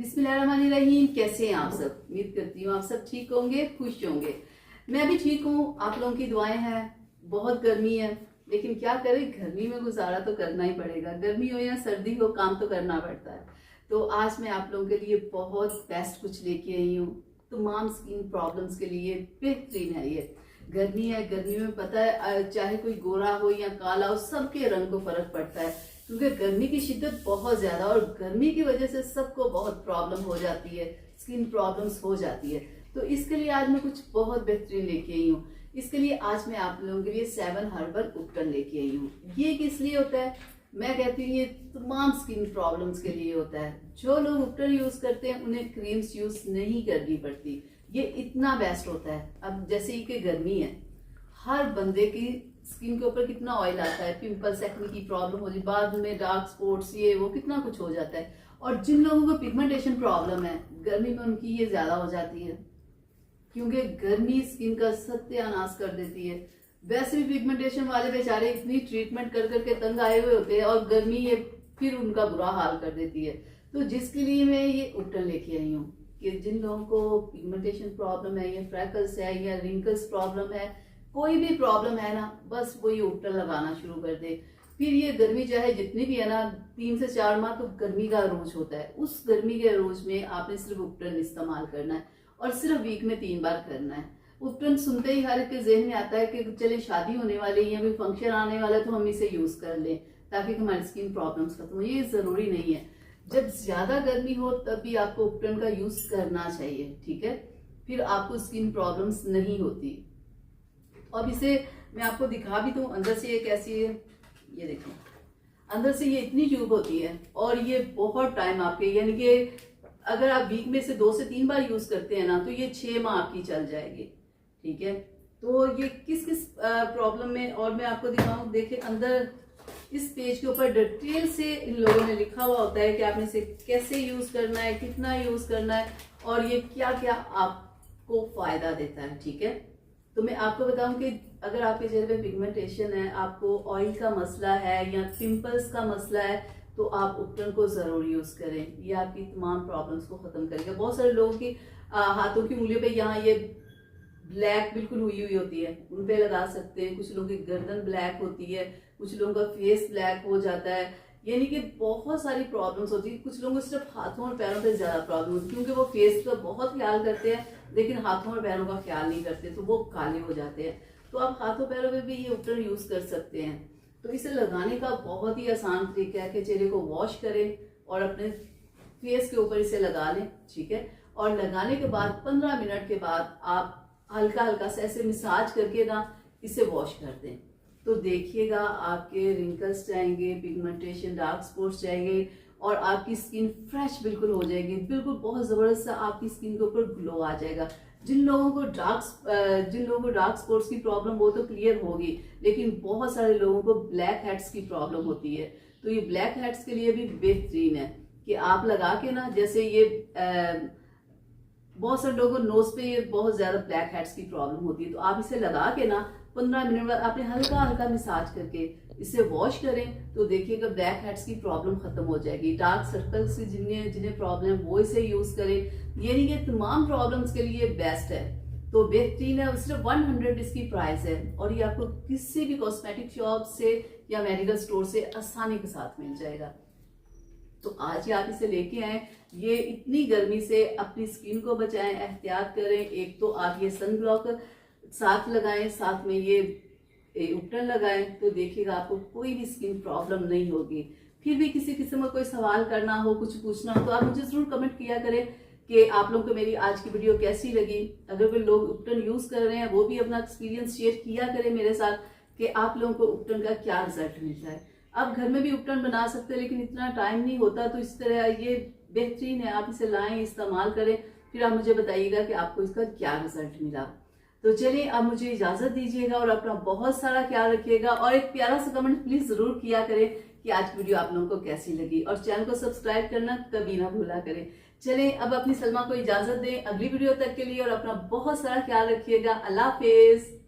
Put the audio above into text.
बिस्मिल्लाहिर्रहमानिर्रहीम। कैसे हैं आप सब? उम्मीद करती हूँ आप सब ठीक होंगे, खुश होंगे। मैं भी ठीक हूँ, आप लोगों की दुआएं हैं। बहुत गर्मी है, लेकिन क्या करें, गर्मी में गुजारा तो करना ही पड़ेगा। गर्मी हो या सर्दी हो, काम तो करना पड़ता है। तो आज मैं आप लोगों के लिए बहुत बेस्ट कुछ लेके आई हूँ। तमाम स्किन प्रॉब्लम्स के लिए बेहतरीन है ये। गर्मी है, गर्मी में पता है चाहे कोई गोरा हो या काला हो, सबके रंग को फर्क पड़ता है, क्योंकि गर्मी की शिद्दत बहुत ज्यादा और गर्मी की वजह से सबको बहुत प्रॉब्लम हो जाती है, स्किन प्रॉब्लम्स हो जाती है। तो इसके लिए आज मैं कुछ बहुत बेहतरीन लेके आई हूँ। इसके लिए आज मैं आप लोगों के लिए 7 हर्बल उपटन लेके आई हूँ। ये किस लिए होता है? मैं कहती हूँ ये तमाम स्किन प्रॉब्लम्स के लिए होता है। जो लोग उपटन यूज करते हैं उन्हें क्रीम्स यूज नहीं करनी पड़ती। ये इतना बेस्ट होता है। अब जैसे कि गर्मी है, हर बंदे की स्किन के ऊपर कितना ऑयल आता है, पिंपल्स, एक्ने की प्रॉब्लम हो जाती, बाद में डार्क स्पॉट्स, ये वो कितना कुछ हो जाता है। और जिन लोगों को पिगमेंटेशन प्रॉब्लम है, गर्मी में उनकी ये ज्यादा हो जाती है, क्योंकि गर्मी स्किन का सत्यानाश कर देती है। वैसे भी पिगमेंटेशन वाले बेचारे इतनी ट्रीटमेंट कर करके तंग आए हुए होते हैं और गर्मी ये फिर उनका बुरा हाल कर देती है। तो जिसके लिए मैं ये उपटन लेके आई हूँ कि जिन लोगों को पिगमेंटेशन प्रॉब्लम है या फ्रैकल्स है या रिंकल्स प्रॉब्लम है, कोई भी प्रॉब्लम है ना, बस वो ये उपटन लगाना शुरू कर दे। फिर ये गर्मी चाहे जितनी भी है ना, 3 से 4 माह तो गर्मी का रोज होता है। उस गर्मी के रोज में आपने सिर्फ उपटन इस्तेमाल करना है और सिर्फ वीक में 3 बार करना है। उपटन सुनते ही हर एक के जहन में आता है कि चले शादी होने वाली है या कोई फंक्शन आने वाला है तो हम इसे यूज कर लें ताकि हमारी स्किन प्रॉब्लम्स खत्म हो। ये जरूरी नहीं है। जब ज्यादा गर्मी हो तब भी आपको उपटन का यूज करना चाहिए, ठीक है? फिर आपको स्किन प्रॉब्लम्स नहीं होती। अब इसे मैं आपको दिखा भी दूं अंदर से ये कैसी है। ये देखो, अंदर से ये इतनी ट्यूब होती है और ये बहुत टाइम आपके, यानी कि अगर आप वीक में से 2 से 3 बार यूज करते हैं ना, तो ये 6 माह आपकी चल जाएगी, ठीक है? तो ये किस किस प्रॉब्लम में, और मैं आपको दिखाऊं। देखिए अंदर इस पेज के ऊपर डिटेल से इन लोगों ने लिखा हुआ होता है कि आपने इसे कैसे यूज करना है, कितना यूज करना है और ये क्या क्या आपको फायदा देता है, ठीक है? तो मैं आपको बताऊं कि अगर आपके चेहरे पे पिगमेंटेशन है, आपको ऑयल का मसला है या पिंपल्स का मसला है, तो आप उपटन को जरूर यूज करें। ये आपकी तमाम प्रॉब्लम्स को खत्म करेगा। बहुत सारे लोगों की हाथों की उंगलियों पे यहाँ ये ब्लैक बिल्कुल हुई हुई होती है, उन पे लगा सकते हैं। कुछ लोगों की गर्दन ब्लैक होती है, कुछ लोगों का फेस ब्लैक हो जाता है, यानी कि बहुत सारी प्रॉब्लम्स होती है। कुछ लोगों को सिर्फ हाथों और पैरों पे ज्यादा प्रॉब्लम होती है, क्योंकि वो फेस का बहुत ख्याल करते हैं लेकिन हाथों और पैरों का ख्याल नहीं करते, तो वो काले हो जाते हैं। तो आप हाथों पैरों में भी ये उपटन यूज कर सकते हैं। तो इसे लगाने का बहुत ही आसान तरीका है कि चेहरे को वॉश करें और अपने फेस के ऊपर इसे लगा लें, ठीक है? और लगाने के बाद 15 मिनट के बाद आप हल्का हल्का से ऐसे मसाज करके ना इसे वॉश कर दें। तो देखिएगा आपके रिंकल्स जाएंगे, पिगमेंटेशन, डार्क स्पॉट्स जाएंगे और आपकी स्किन फ्रेश बिल्कुल हो जाएगी। बिल्कुल बहुत जबरदस्त आपकी स्किन के ऊपर ग्लो आ जाएगा। जिन लोगों को डार्क स्पॉट्स की प्रॉब्लम वो तो क्लियर होगी, लेकिन बहुत सारे लोगों को ब्लैक हेड्स की प्रॉब्लम होती है। तो ये ब्लैक हेड्स के लिए भी बेहतरीन है कि आप लगा के ना, जैसे ये बहुत सारे लोगों को नोज पे ये बहुत ज्यादा ब्लैक हेड्स की प्रॉब्लम होती है, तो आप इसे लगा के ना 15 मिनट बाद आपने हल्का हल्का मसाज करके इसे वॉश करें, तो देखिएगा ब्लैक हेड्स की प्रॉब्लम खत्म हो जाएगी। डार्क सर्कल्स की जिन्हें प्रॉब्लम वो इसे यूज करें। यानी कि तमाम प्रॉब्लम्स के लिए बेस्ट है, तो बेहतरीन है। सिर्फ 100 इसकी प्राइस है और ये आपको किसी भी कॉस्मेटिक शॉप से या मेडिकल स्टोर से आसानी के साथ मिल जाएगा। तो आज ही आप इसे लेके आए। ये इतनी गर्मी से अपनी स्किन को बचाएं, एहतियात करें। एक तो आप ये सन ब्लॉक साथ लगाएं, साथ में ये उपटन लगाएं, तो देखिएगा आपको कोई भी स्किन प्रॉब्लम नहीं होगी। फिर भी किसी किस्म का कोई सवाल करना हो, कुछ पूछना हो, तो आप मुझे जरूर कमेंट किया करें कि आप लोगों को मेरी आज की वीडियो कैसी लगी। अगर कोई लोग उपटन यूज कर रहे हैं वो भी अपना एक्सपीरियंस शेयर किया करें मेरे साथ कि आप लोगों को उपटन का क्या रिजल्ट मिलता है। आप घर में भी उपटन बना सकते हैं, लेकिन इतना टाइम नहीं होता, तो इस तरह ये बेहतरीन है। आप इसे लाएं, इस्तेमाल करें, फिर आप मुझे बताइएगा कि आपको इसका क्या रिजल्ट मिला। तो चलिए अब मुझे इजाजत दीजिएगा और अपना बहुत सारा ख्याल रखिएगा। और एक प्यारा सा कमेंट प्लीज जरूर किया करें कि आज की वीडियो आप लोगों को कैसी लगी, और चैनल को सब्सक्राइब करना कभी ना भूला करें। चलिए अब अपनी सलमा को इजाजत दें अगली वीडियो तक के लिए, और अपना बहुत सारा ख्याल रखिएगा। अल्लाह हाफिज।